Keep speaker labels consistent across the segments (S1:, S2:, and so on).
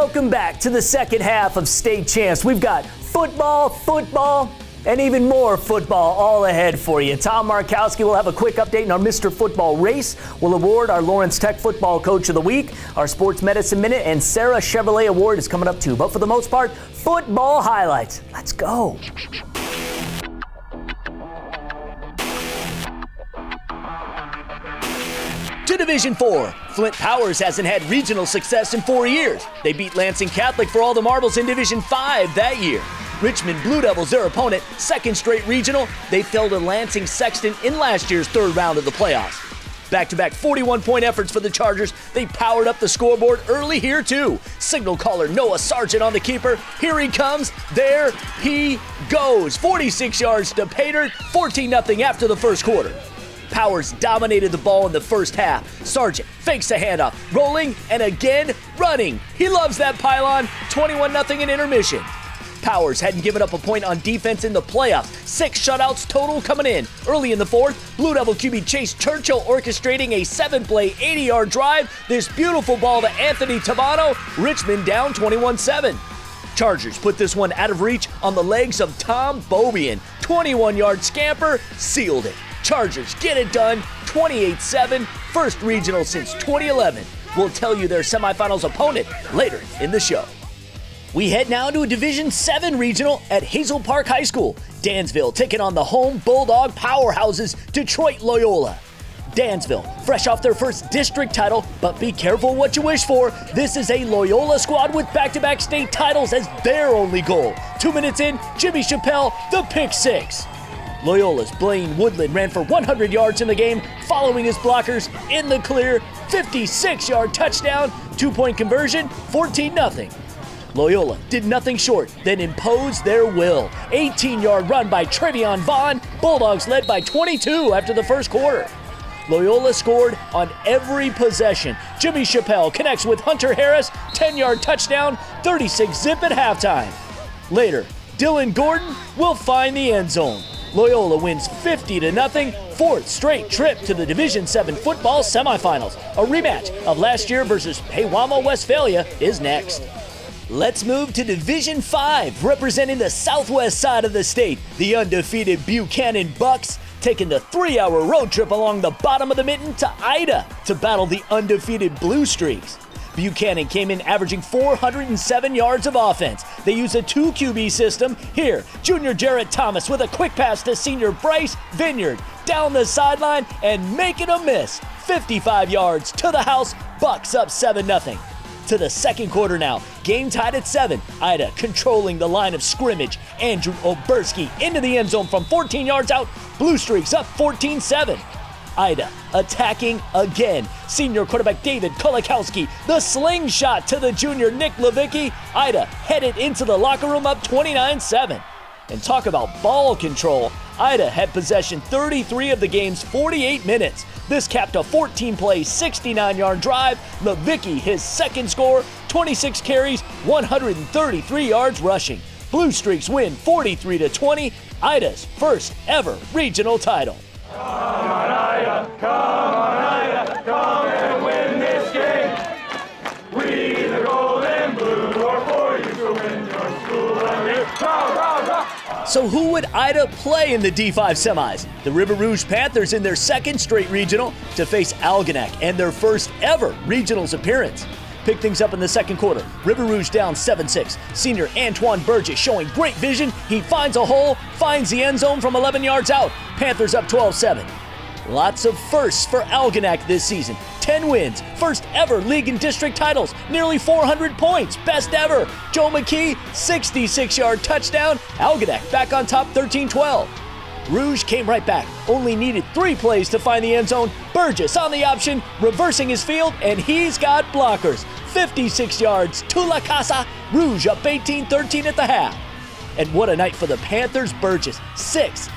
S1: Welcome back to the second half of State Champs. We've got football, and even more football all ahead for you. Tom Markowski will have a quick update in our Mr. Football race. We'll award our Lawrence Tech Football Coach of the Week. Our Sports Medicine Minute and Sarah Chevrolet Award is coming up too. But for the most part, football highlights. Let's go. To Division 4, Flint Powers hasn't had regional success in 4 years. They beat Lansing Catholic for all the marbles in Division 5 that year. Richmond Blue Devils, their opponent, second straight regional. They fell to Lansing Sexton in last year's third round of the playoffs. Back-to-back 41-point efforts for the Chargers. They powered up the scoreboard early here, too. Signal caller Noah Sargent on the keeper. Here he comes. There he goes. 46 yards to Pater, 14-0 after the first quarter. Powers dominated the ball in the first half. Sargent fakes a handoff, rolling, and again running. He loves that pylon. 21-0 in intermission. Powers hadn't given up a point on defense in the playoffs. 6 shutouts total coming in. Early in the fourth, Blue Devil QB Chase Churchill orchestrating a 7-play, 80-yard drive. This beautiful ball to Anthony Tabano. Richmond down 21-7. Chargers put this one out of reach on the legs of Tom Bobian. 21-yard scamper, sealed it. Chargers get it done, 28-7, first regional since 2011. We'll tell you their semifinals opponent later in the show. We head now to a Division 7 regional at Hazel Park High School. Dansville taking on the home Bulldog powerhouses Detroit Loyola. Dansville, fresh off their first district title, but be careful what you wish for. This is a Loyola squad with back-to-back state titles as their only goal. 2 minutes in, Jimmy Chappelle, the pick six. Loyola's Blaine Woodland ran for 100 yards in the game, following his blockers in the clear. 56-yard touchdown, 2-point conversion, 14-0. Loyola did nothing short, then imposed their will. 18-yard run by Trevion Vaughn. Bulldogs led by 22 after the first quarter. Loyola scored on every possession. Jimmy Chappelle connects with Hunter Harris. 10-yard touchdown, 36-zip at halftime. Later, Dylan Gordon will find the end zone. Loyola wins 50-0, fourth straight trip to the Division 7 football semifinals. A rematch of last year versus Pewaukee, Westphalia is next. Let's move to Division 5, representing the southwest side of the state. The undefeated Buchanan Bucks taking the 3-hour road trip along the bottom of the mitten to Ida to battle the undefeated Blue Streaks. Buchanan came in averaging 407 yards of offense. They use a 2 QB system. Here, junior Jarrett Thomas with a quick pass to senior Bryce Vineyard. Down the sideline and making a miss. 55 yards to the house. Bucks up 7-0. To the second quarter now. Game tied at 7. Ida controlling the line of scrimmage. Andrew Oberski into the end zone from 14 yards out. Blue Streaks up 14-7. Ida attacking again. Senior quarterback David Kolakowski, the slingshot to the junior Nick Levicki. Ida headed into the locker room up 29-7. And talk about ball control. Ida had possession 33 of the game's 48 minutes. This capped a 14-play, 69-yard drive. Levicki, his second score, 26 carries, 133 yards rushing. Blue Streaks win 43-20, Ida's first ever regional title.
S2: Come on, Ida, come and win this game. We the gold and blue are for you to win your school and live. Rah, rah, rah.
S1: So who would Ida play in the D5 semis? The River Rouge Panthers in their second straight regional to face Algonac and their first ever regionals appearance. Pick things up in the second quarter. River Rouge down 7-6. Senior Antoine Burgess showing great vision. He finds a hole, finds the end zone from 11 yards out. Panthers up 12-7. Lots of firsts for Algonac this season. 10 wins, first ever league and district titles, nearly 400 points, best ever. Joe McKee, 66-yard touchdown. Algonac back on top 13-12. Rouge came right back, only needed 3 plays to find the end zone. Burgess on the option, reversing his field, and he's got blockers. 56 yards to La Casa. Rouge up 18-13 at the half. And what a night for the Panthers. Burgess, 6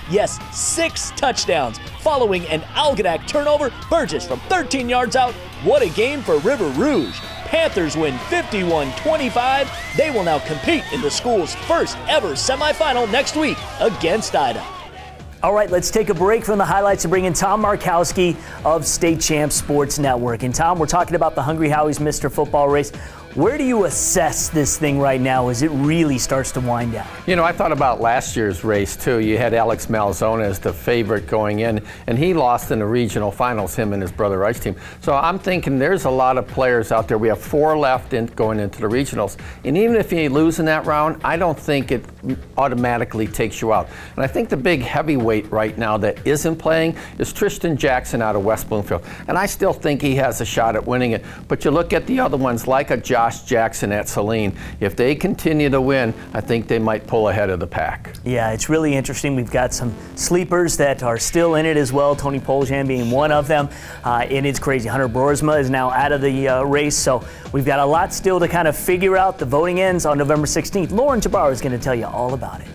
S1: touchdowns. Following an Algonac turnover, Burgess from 13 yards out. What a game for River Rouge. Panthers win 51-25. They will now compete in the school's first ever semifinal next week against Ida. All right, let's take a break from the highlights and bring in Tom Markowski of State Champs Sports Network. And Tom, we're talking about the Hungry Howie's Mr. Football race. Where do you assess this thing right now as it really starts to wind down?
S3: You know, I thought about last year's race, too. You had Alex Malzone as the favorite going in, and he lost in the regional finals, him and his brother Rice team. So I'm thinking there's a lot of players out there. We have 4 left going into the regionals. And even if you lose in that round, I don't think it automatically takes you out. And I think the big heavyweight right now that isn't playing is Tristan Jackson out of West Bloomfield. And I still think he has a shot at winning it. But you look at the other ones, like a Josh Jackson at Saline. If they continue to win, I think they might pull ahead of the pack.
S1: Yeah, it's really interesting. We've got some sleepers that are still in it as well, Tony Poljan being one of them. And it's crazy. Hunter Boersma is now out of the race, so we've got a lot still to kind of figure out. The voting ends on November 16th. Lauren Jabara is going to tell you all about it.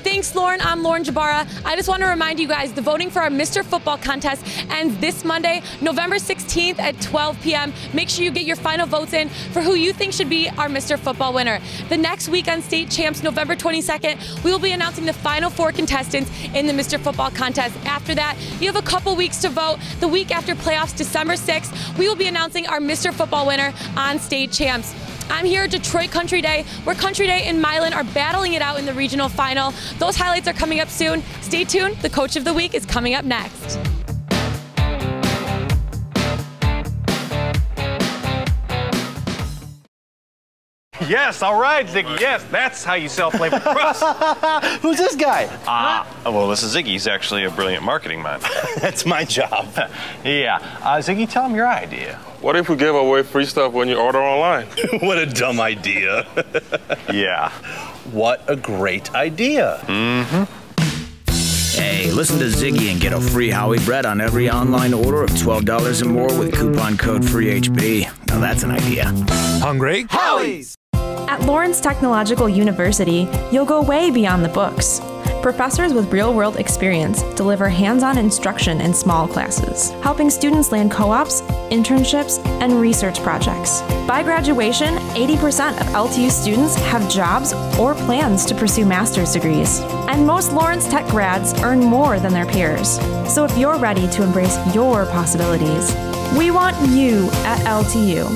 S4: Thanks, Lauren. I'm Lauren Jabara. I just want to remind you guys, the voting for our Mr. Football contest ends this Monday, November 16th at 12 p.m. Make sure you get your final votes in for who you think should be our Mr. Football winner. The next week on State Champs, November 22nd, we will be announcing the final 4 contestants in the Mr. Football contest. After that, you have a couple weeks to vote. The week after playoffs, December 6th, we will be announcing our Mr. Football winner on State Champs. I'm here at Detroit Country Day, where Country Day and Milan are battling it out in the regional final. Those highlights are coming up soon. Stay tuned. The Coach of the Week is coming up next.
S5: Yes, all right, Ziggy, yes, that's how you sell flavor crust.
S6: Who's this guy?
S5: Well, this is Ziggy. He's actually a brilliant marketing mind.
S6: That's my job.
S5: Yeah. Ziggy, tell him your idea.
S7: What if we gave away free stuff when you order online?
S6: What a dumb idea.
S5: Yeah.
S6: What a great idea.
S5: Mm-hmm.
S8: Hey, listen to Ziggy and get a free Howie bread on every online order of $12 or more with coupon code FREEHB. Now that's an idea.
S9: Hungry? Howie's!
S10: At Lawrence Technological University, you'll go way beyond the books. Professors with real-world experience deliver hands-on instruction in small classes, helping students land co-ops, internships, and research projects. By graduation, 80% of LTU students have jobs or plans to pursue master's degrees. And most Lawrence Tech grads earn more than their peers. So if you're ready to embrace your possibilities, we want you at LTU.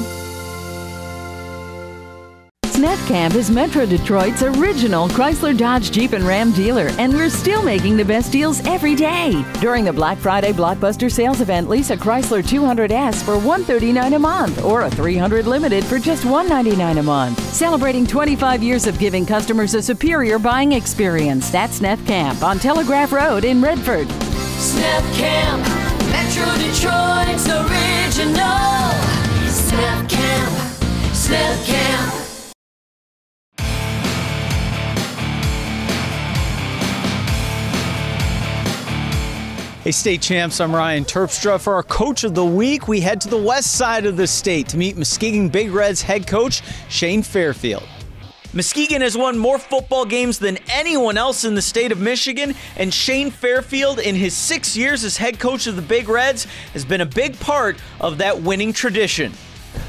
S11: SNEF Camp is Metro Detroit's original Chrysler, Dodge, Jeep, and Ram dealer, and we're still making the best deals every day. During the Black Friday Blockbuster Sales Event, lease a Chrysler 200S for $139 a month, or a 300 Limited for just $199 a month. Celebrating 25 years of giving customers a superior buying experience. That's SNEF Camp on Telegraph Road in Redford.
S12: SNEF Camp, Metro Detroit's original. SNEF Camp, SNEF Camp.
S13: Hey, State Champs, I'm Ryan Terpstra. For our Coach of the Week, we head to the west side of the state to meet Muskegon Big Reds head coach Shane Fairfield. Muskegon has won more football games than anyone else in the state of Michigan, and Shane Fairfield, in his 6 years as head coach of the Big Reds, has been a big part of that winning tradition.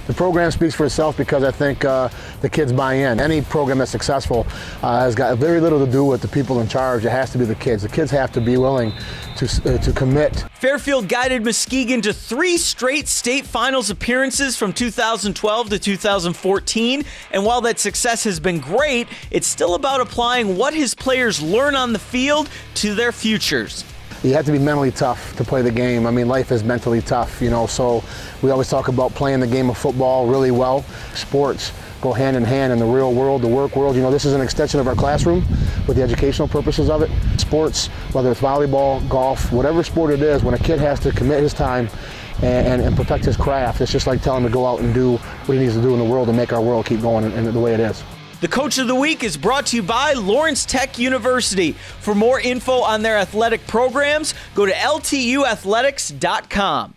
S14: The program speaks for itself because I think the kids buy in. Any program that's successful has got very little to do with the people in charge. It has to be the kids. The kids have to be willing to commit.
S13: Fairfield guided Muskegon to 3 straight state finals appearances from 2012 to 2014, and while that success has been great, it's still about applying what his players learn on the field to their futures.
S14: You have to be mentally tough to play the game. I mean, life is mentally tough, you know, so we always talk about playing the game of football really well. Sports go hand in hand in the real world, the work world. You know, this is an extension of our classroom with the educational purposes of it. Sports, whether it's volleyball, golf, whatever sport it is, when a kid has to commit his time and perfect his craft, it's just like telling him to go out and do what he needs to do in the world and make our world keep going in the way it is.
S13: The Coach of the Week is brought to you by Lawrence Tech University. For more info on their athletic programs, go to ltuathletics.com.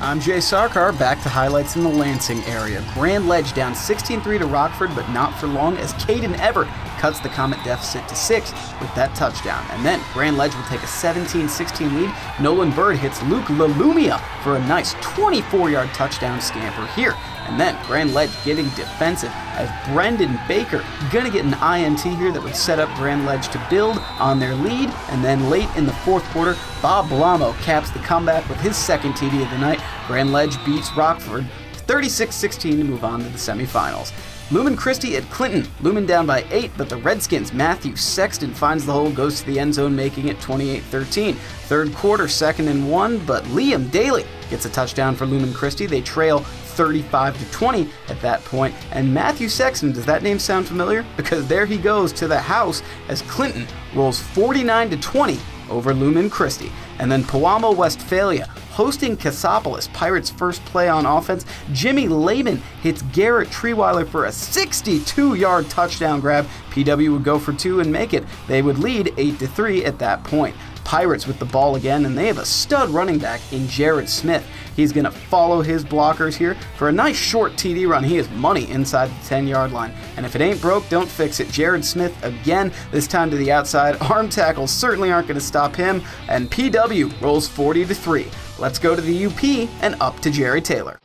S15: I'm Jay Sarkar, back to highlights in the Lansing area. Grand Ledge down 16-3 to Rockford, but not for long as Caden Everett cuts the Comet deficit to 6 with that touchdown. And then Grand Ledge will take a 17-16 lead. Nolan Bird hits Luke LaLumia for a nice 24-yard touchdown scamper here And then Grand Ledge getting defensive as Brendan Baker gonna get an INT here that would set up Grand Ledge to build on their lead. And then late in the fourth quarter, Bob Blamo caps the comeback with his second TD of the night. Grand Ledge beats Rockford 36-16 to move on to the semifinals. Lumen Christi at Clinton. Lumen down by 8, but the Redskins' Matthew Sexton finds the hole, goes to the end zone, making it 28-13. Third quarter, 2nd and 1, but Liam Daly gets a touchdown for Lumen Christi. They trail 35-20 at that point. And Matthew Sexton, does that name sound familiar? Because there he goes to the house as Clinton rolls 49-20 over Lumen Christi. And then Pewamo Westphalia hosting Cassopolis. Pirates' first play on offense. Jimmy Laban hits Garrett Treeweiler for a 62-yard touchdown grab. PW would go for 2 and make it. They would lead 8-3 at that point. Pirates with the ball again, and they have a stud running back in Jared Smith. He's going to follow his blockers here for a nice short TD run. He is money inside the 10-yard line. And if it ain't broke, don't fix it. Jared Smith again, this time to the outside. Arm tackles certainly aren't going to stop him, and PW rolls 40-3. Let's go to the UP and up to Jerry Taylor.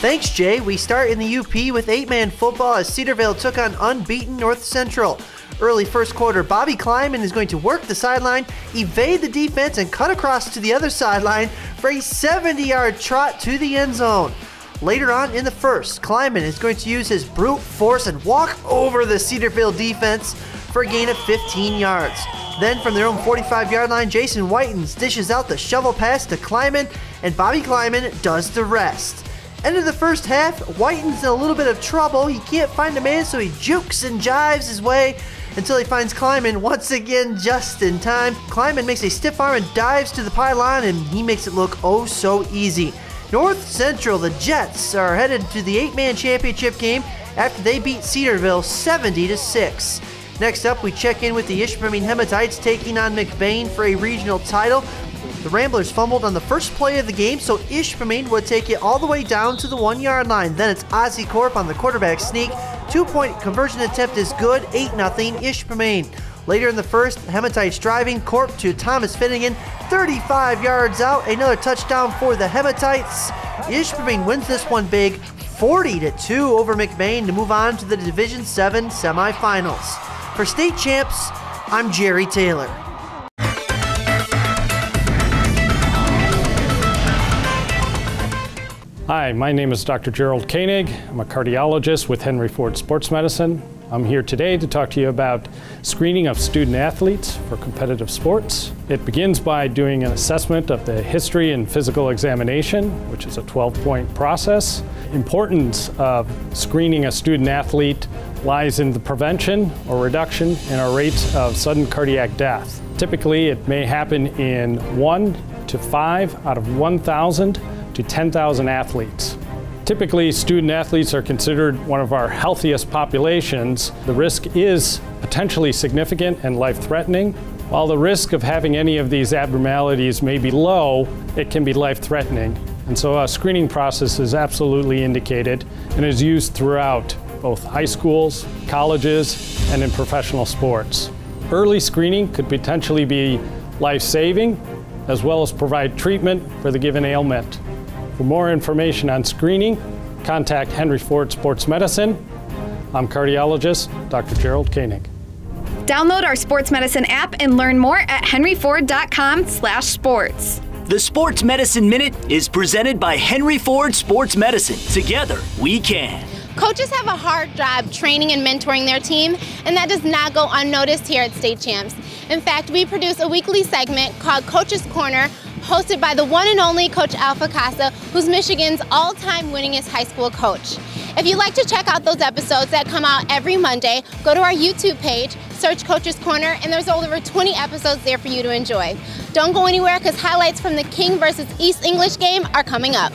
S16: Thanks, Jay. We start in the UP with 8-man football as Cedarville took on unbeaten North Central. Early first quarter, Bobby Kleiman is going to work the sideline, evade the defense, and cut across to the other sideline for a 70-yard trot to the end zone. Later on in the first, Kleiman is going to use his brute force and walk over the Cedarville defense for a gain of 15 yards. Then from their own 45-yard line, Jason Whitens dishes out the shovel pass to Kleiman, and Bobby Kleiman does the rest. End of the first half, Whiten's in a little bit of trouble. He can't find a man, so he jukes and jives his way until he finds Kleiman once again just in time. Kleiman makes a stiff arm and dives to the pylon, and he makes it look oh so easy. North Central, the Jets, are headed to the 8-man championship game after they beat Cedarville 70-6. Next up, we check in with the Ishpeming Hematites taking on McBain for a regional title. The Ramblers fumbled on the first play of the game, so Ishpeming would take it all the way down to the 1-yard line. Then it's Ozzie Corp on the quarterback sneak. 2-point conversion attempt is good, 8-0 Ishpeming. Later in the first, Hematites driving, Corp to Thomas Finnegan, 35 yards out, another touchdown for the Hematites. Ishpeming wins this one big, 40-2 over McBain to move on to the Division 7 semifinals. For state champs, I'm Jerry Taylor.
S17: Hi, my name is Dr. Gerald Koenig. I'm a cardiologist with Henry Ford Sports Medicine. I'm here today to talk to you about screening of student athletes for competitive sports. It begins by doing an assessment of the history and physical examination, which is a 12-point process. Importance of screening a student athlete lies in the prevention or reduction in our rates of sudden cardiac death. Typically, it may happen in 1 to 5 out of 1,000 to 10,000 athletes. Typically, student athletes are considered one of our healthiest populations. The risk is potentially significant and life-threatening. While the risk of having any of these abnormalities may be low, it can be life-threatening. And so a screening process is absolutely indicated and is used throughout both high schools, colleges, and in professional sports. Early screening could potentially be life-saving, as well as provide treatment for the given ailment. For more information on screening, contact Henry Ford Sports Medicine. I'm cardiologist Dr. Gerald Koenig.
S18: Download our sports medicine app and learn more at henryford.com/sports.
S1: The Sports Medicine Minute is presented by Henry Ford Sports Medicine. Together, we can.
S19: Coaches have a hard job training and mentoring their team, and that does not go unnoticed here at State Champs. In fact, we produce a weekly segment called Coach's Corner, hosted by the one and only Coach Alpha Casa, who's Michigan's all-time winningest high school coach. If you'd like to check out those episodes that come out every Monday, go to our YouTube page, search Coach's Corner, and there's over 20 episodes there for you to enjoy. Don't go anywhere because highlights from the King versus East English game are coming up.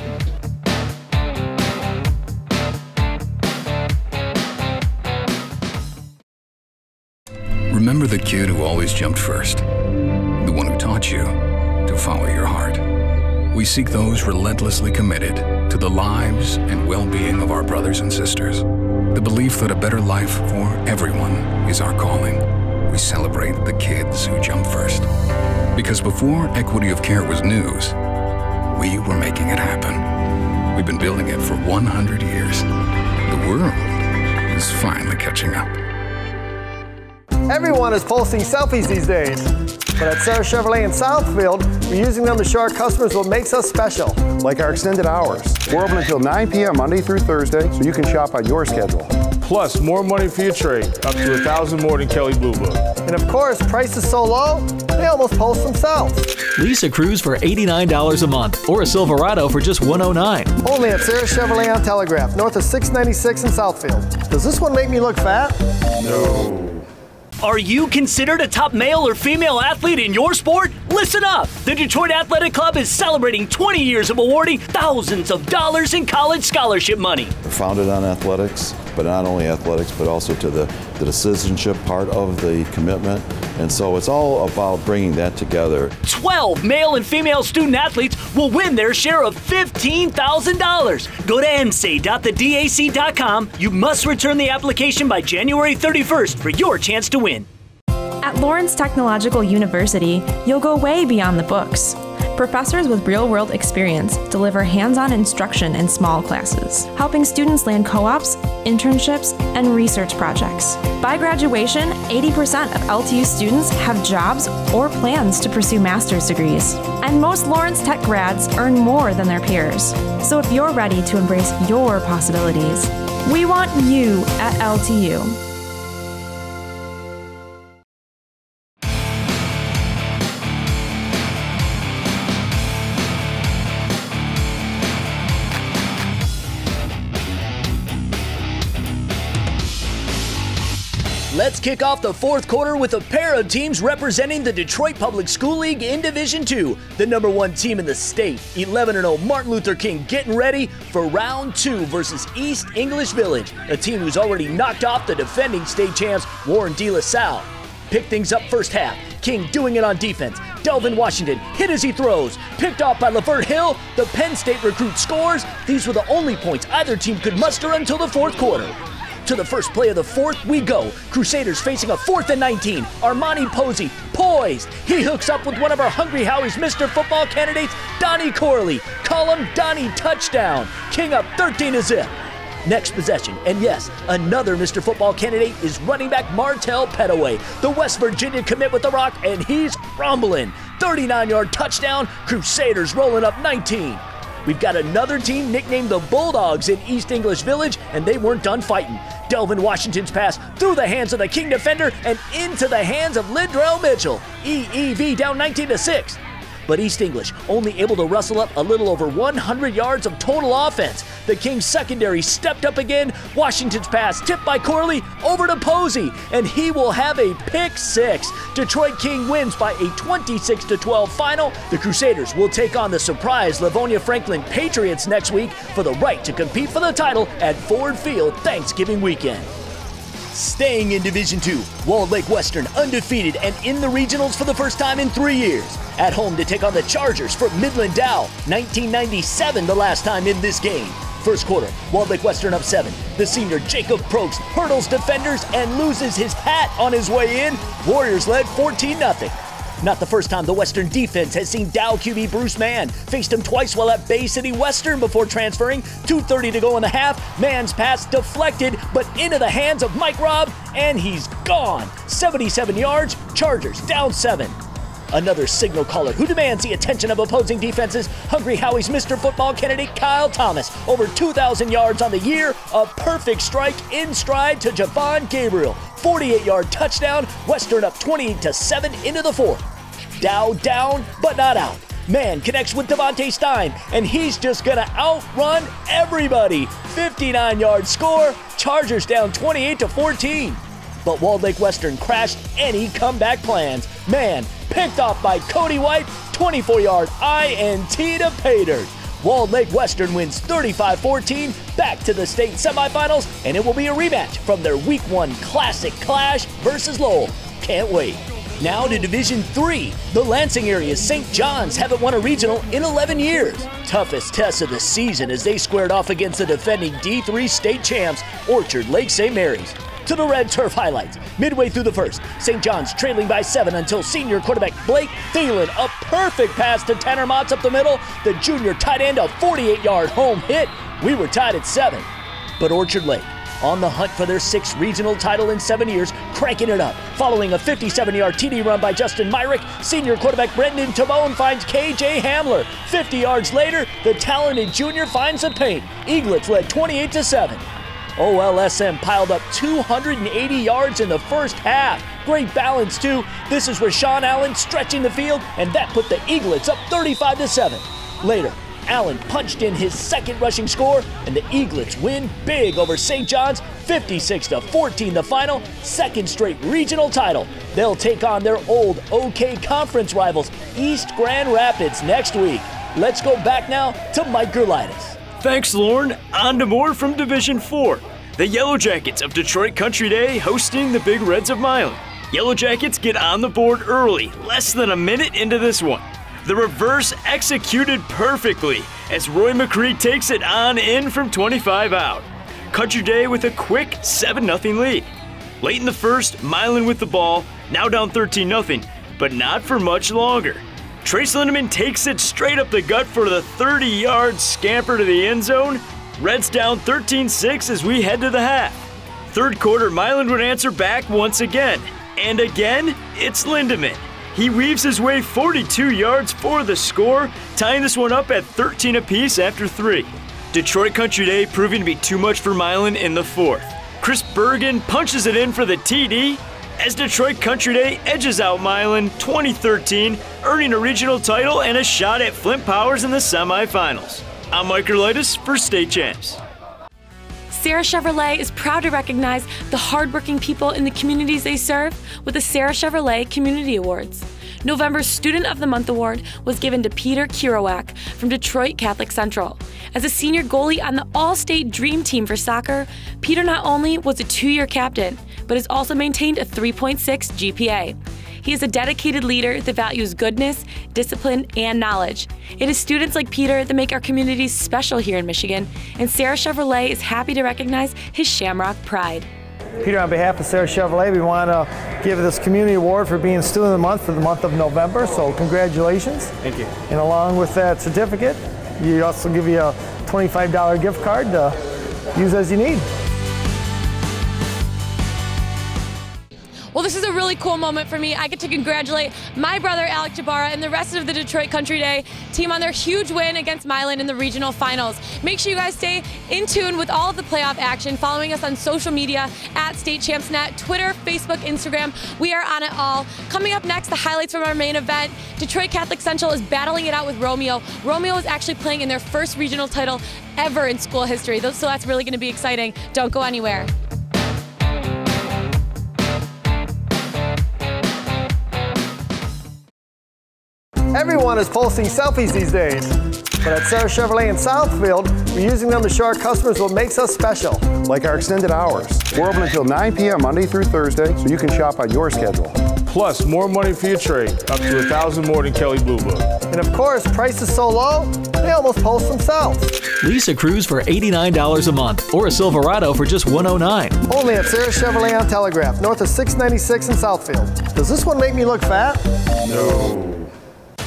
S20: Remember the kid who always jumped first? The one who taught you to follow your heart. We seek those relentlessly committed to the lives and well-being of our brothers and sisters. The belief that a better life for everyone is our calling. We celebrate the kids who jump first. Because before equity of care was news, we were making it happen. We've been building it for 100 years. The world is finally catching up.
S21: Everyone is posting selfies these days. But at Sarah Chevrolet in Southfield, we're using them to show our customers what makes us special.
S22: Like our extended hours. We're open until 9 p.m. Monday through Thursday, so you can shop on your schedule.
S7: Plus, more money for your trade, up to $1,000 more than Kelly Blue Book.
S21: And of course, prices so low, they almost post themselves.
S23: Lease a Cruise for $89 a month, or a Silverado for just $109.
S21: Only at Sarah Chevrolet on Telegraph, north of 696 in Southfield. Does this one make me look fat?
S7: No.
S1: Are you considered a top male or female athlete in your sport? Listen up! The Detroit Athletic Club is celebrating 20 years of awarding thousands of dollars in college scholarship money.
S24: Founded on athletics, but not only athletics, but also to the citizenship part of the commitment. And so it's all about bringing that together.
S1: 12 male and female student athletes will win their share of $15,000. Go to nsa.thedac.com. You must return the application by January 31st for your chance to win.
S10: At Lawrence Technological University, you'll go way beyond the books. Professors with real-world experience deliver hands-on instruction in small classes, helping students land co-ops, internships, and research projects. By graduation, 80% of LTU students have jobs or plans to pursue master's degrees. And most Lawrence Tech grads earn more than their peers. So if you're ready to embrace your possibilities, we want you at LTU.
S1: Let's kick off the fourth quarter with a pair of teams representing the Detroit Public School League in Division II. The #1 team in the state, 11-0 Martin Luther King, getting ready for round 2 versus East English Village, a team who's already knocked off the defending state champs Warren De La Salle. Pick things up first half. King doing it on defense. Delvin Washington hit as he throws. Picked off by Lavert Hill. The Penn State recruit scores. These were the only points either team could muster until the fourth quarter. To the first play of the fourth we go. Crusaders facing a 4th and 19. Armani Posey poised. He hooks up with one of our Hungry Howie's Mr. Football candidates, Donnie Corley. Call him Donnie touchdown. King up 13-0. Next possession, and yes, another Mr. Football candidate is running back Martell Petaway. The West Virginia commit with the rock, and he's rumbling. 39-yard touchdown. Crusaders rolling up 19. We've got another team nicknamed the Bulldogs in East English Village, and they weren't done fighting. Delvin Washington's pass through the hands of the King defender and into the hands of Lindrell Mitchell. EEV down 19-6. But East English only able to rustle up a little over 100 yards of total offense. The Kings secondary stepped up again. Washington's pass tipped by Corley over to Posey, and he will have a pick 6. Detroit King wins by a 26-12 final. The Crusaders will take on the surprise Livonia Franklin Patriots next week for the right to compete for the title at Ford Field Thanksgiving weekend. Staying in Division II, Walled Lake Western undefeated and in the regionals for the first time in 3 years. At home to take on the Chargers from Midland Dow, 1997 the last time in this game. First quarter, Walled Lake Western up 7. The senior Jacob Probst hurdles defenders and loses his hat on his way in. Warriors led 14-0. Not the first time the Western defense has seen Dow QB Bruce Mann. Faced him twice while at Bay City Western before transferring. 2:30 to go in the half. Mann's pass deflected, but into the hands of Mike Robb, and he's gone. 77 yards, Chargers down 7. Another signal caller who demands the attention of opposing defenses. Hungry Howie's Mr. Football candidate Kyle Thomas. Over 2,000 yards on the year. A perfect strike in stride to Javon Gabriel. 48-yard touchdown. Western up 28-7 into the fourth. Dow down, but not out. Mann connects with Devontae Stein, and he's just gonna outrun everybody. 59-yard score. Chargers down 28-14. But Walled Lake Western crashed any comeback plans. Mann picked off by Cody White, 24-yard INT to pay dirt. Walled Lake Western wins 35-14, back to the state semifinals, and it will be a rematch from their Week 1 Classic Clash versus Lowell. Can't wait. Now to Division III. The Lansing area's St. John's haven't won a regional in 11 years. Toughest test of the season as they squared off against the defending D3 state champs, Orchard Lake St. Mary's. to the red turf highlights. Midway through the first, St. John's trailing by 7 until senior quarterback Blake Thielen, a perfect pass to Tanner Motts up the middle. The junior tight end, a 48-yard home hit. We were tied at 7. But Orchard Lake, on the hunt for their 6th regional title in 7 years, cranking it up. Following a 57-yard TD run by Justin Myrick, senior quarterback Brendan Tabone finds KJ Hamler. 50 yards later, the talented junior finds the paint. Eaglets led 28-7. OLSM piled up 280 yards in the first half. Great balance, too. This is Rashawn Allen stretching the field, and that put the Eaglets up 35-7. Later, Allen punched in his 2nd rushing score, and the Eaglets win big over St. John's, 56-14 the final, 2nd straight regional title. They'll take on their old OK Conference rivals, East Grand Rapids, next week. Let's go back now to Mike Gerlitis.
S2: Thanks, Lauren. On to more from Division 4. The Yellow Jackets of Detroit Country Day hosting the Big Reds of Milan. Yellow Jackets get on the board early, less than a minute into this one. The reverse executed perfectly as Roy McCree takes it on in from 25 out. Country Day with a quick 7-0 lead. Late in the first, Milan with the ball, now down 13-0, but not for much longer. Trace Lindemann takes it straight up the gut for the 30-yard scamper to the end zone. Reds down 13-6 as we head to the half. Third quarter, Milan would answer back once again. And again, it's Lindemann. He weaves his way 42 yards for the score, tying this one up at 13 apiece after 3. Detroit Country Day proving to be too much for Milan in the 4th. Chris Bergen punches it in for the TD as Detroit Country Day edges out Milan 2013, earning a regional title and a shot at Flint Powers in the semifinals. I'm Mike Gerlitis for State Champs.
S10: Sarah Chevrolet is proud to recognize the hardworking people in the communities they serve with the Sarah Chevrolet Community Awards. November's Student of the Month Award was given to Peter Kirawak from Detroit Catholic Central. As a senior goalie on the All-State Dream Team for soccer, Peter not only was a 2-year captain, but has also maintained a 3.6 GPA. He is a dedicated leader that values goodness, discipline, and knowledge. It is students like Peter that make our communities special here in Michigan, and Sarah Chevrolet is happy to recognize his Shamrock pride.
S21: Peter, on behalf of Sarah Chevrolet, we want to give this community award for being Student of the Month for the month of November, so congratulations.
S5: Thank you.
S21: And along with that certificate, we also give you a $25 gift card to use as you need.
S10: Well, this is a really cool moment for me. I get to congratulate my brother, Alec Jabara, and the rest of the Detroit Country Day team on their huge win against Milan in the regional finals. Make sure you guys stay in tune with all of the playoff action, following us on social media at StateChampsNet, Twitter, Facebook, Instagram. We are on it all. Coming up next, the highlights from our main event. Detroit Catholic Central is battling it out with Romeo. Romeo is actually playing in their first regional title ever in school history, so that's really going to be exciting. Don't go anywhere.
S21: Everyone is posting selfies these days. But at Sarah Chevrolet in Southfield, we're using them to show our customers what makes us special.
S22: Like our extended hours. We're open until 9 p.m. Monday through Thursday, so you can shop on your schedule.
S7: Plus, more money for your trade, up to 1,000 more than Kelly Blue Book.
S21: And of course, prices so low, they almost post themselves.
S23: Lease a Cruise for $89 a month or a Silverado for just $109.
S21: Only at Sarah Chevrolet on Telegraph, north of 696 in Southfield. Does this one make me look fat?
S7: No.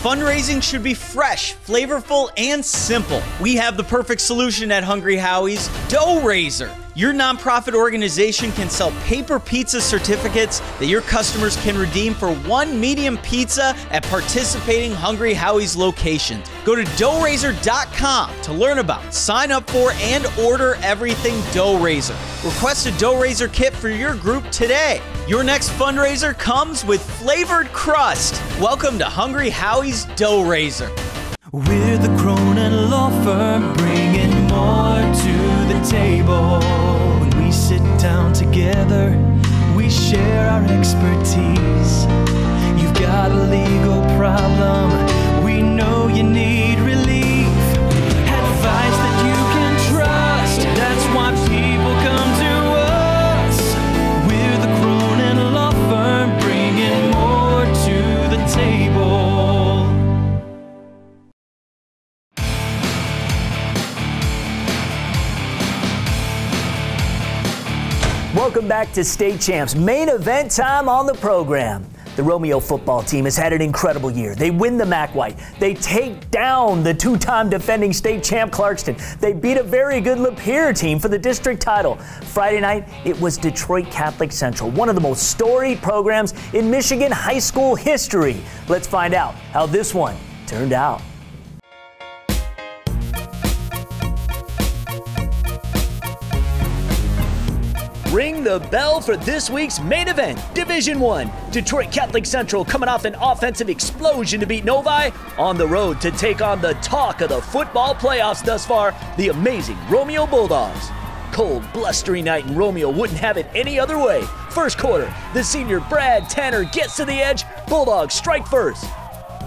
S13: Fundraising should be fresh, flavorful, and simple. We have the perfect solution at Hungry Howie's, Dough Raiser. Your nonprofit organization can sell paper pizza certificates that your customers can redeem for one medium pizza at participating Hungry Howie's locations. Go to doughraiser.com to learn about, sign up for, and order everything Dough Raiser. Request a Dough Raiser kit for your group today. Your next fundraiser comes with flavored crust. Welcome to Hungry Howie's Dough Raiser.
S12: We're the Cronin Law Firm, bringing more to the table. When we sit down together, we share our expertise. You've got a legal problem, we know you need relief. Advice that you can trust, that's why people come to us. We're the Cronin Law Firm, bringing more to the table.
S1: Welcome back to State Champs. Main event time on the program. The Romeo football team has had an incredible year. They win the MAC White. They take down the two-time defending state champ Clarkston. They beat a very good Lapeer team for the district title. Friday night, it was Detroit Catholic Central, one of the most storied programs in Michigan high school history. Let's find out how this one turned out. Ring the bell for this week's main event, Division I. Detroit Catholic Central coming off an offensive explosion to beat Novi on the road to take on the talk of the football playoffs thus far, the amazing Romeo Bulldogs. Cold, blustery night and Romeo wouldn't have it any other way. First quarter, the senior Brad Tanner gets to the edge, Bulldogs strike first.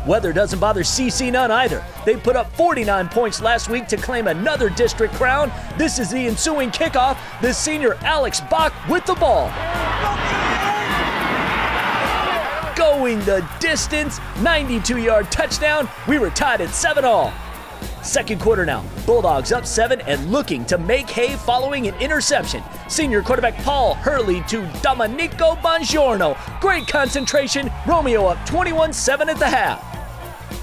S1: Weather doesn't bother CC none either. They put up 49 points last week to claim another district crown. This is the ensuing kickoff. The senior Alex Bach with the ball. Going the distance, 92-yard touchdown. We were tied at 7-all. Second quarter now, Bulldogs up 7 and looking to make hay following an interception. Senior quarterback Paul Hurley to Domenico Bongiorno. Great concentration, Romeo up 21-7 at the half.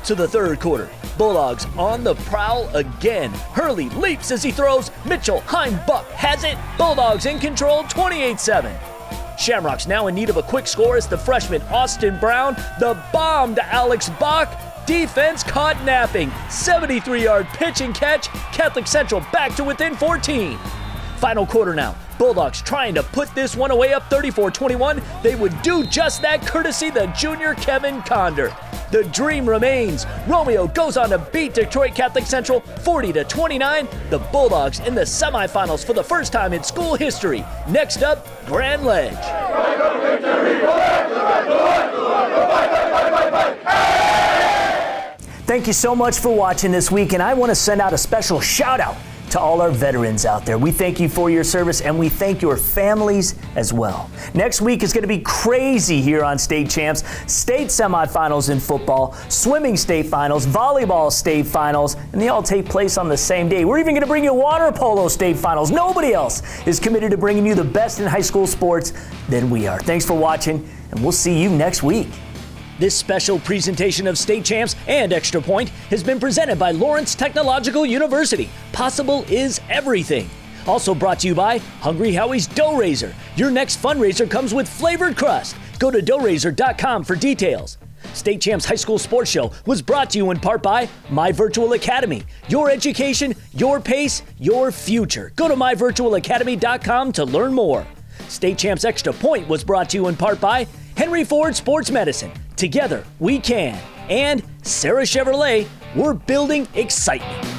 S1: To the third quarter, Bulldogs on the prowl again. Hurley leaps as he throws. Mitchell Heimbuck has it. Bulldogs in control, 28-7. Shamrocks now in need of a quick score as the freshman Austin Brown, the bomb to Alex Bach. Defense caught napping. 73-yard pitch and catch. Catholic Central back to within 14. Final quarter now. Bulldogs trying to put this one away up 34-21. They would do just that courtesy the junior Kevin Conder. The dream remains. Romeo goes on to beat Detroit Catholic Central 40-29. The Bulldogs in the semifinals for the first time in school history. Next up, Grand Ledge. Thank you so much for watching this week, and I want to send out a special shout out to all our veterans out there. We thank you for your service, and we thank your families as well. Next week is going to be crazy here on State Champs. State semifinals in football, swimming state finals, volleyball state finals, and they all take place on the same day. We're even going to bring you water polo state finals. Nobody else is committed to bringing you the best in high school sports than we are. Thanks for watching, and we'll see you next week. This special presentation of State Champs and Extra Point has been presented by Lawrence Technological University. Possible is everything. Also brought to you by Hungry Howie's Dough Raiser. Your next fundraiser comes with flavored crust. Go to doughraiser.com for details. State Champs High School Sports Show was brought to you in part by My Virtual Academy. Your education, your pace, your future. Go to myvirtualacademy.com to learn more. State Champs Extra Point was brought to you in part by Henry Ford Sports Medicine. Together, we can. And Sarah Chevrolet, we're building excitement.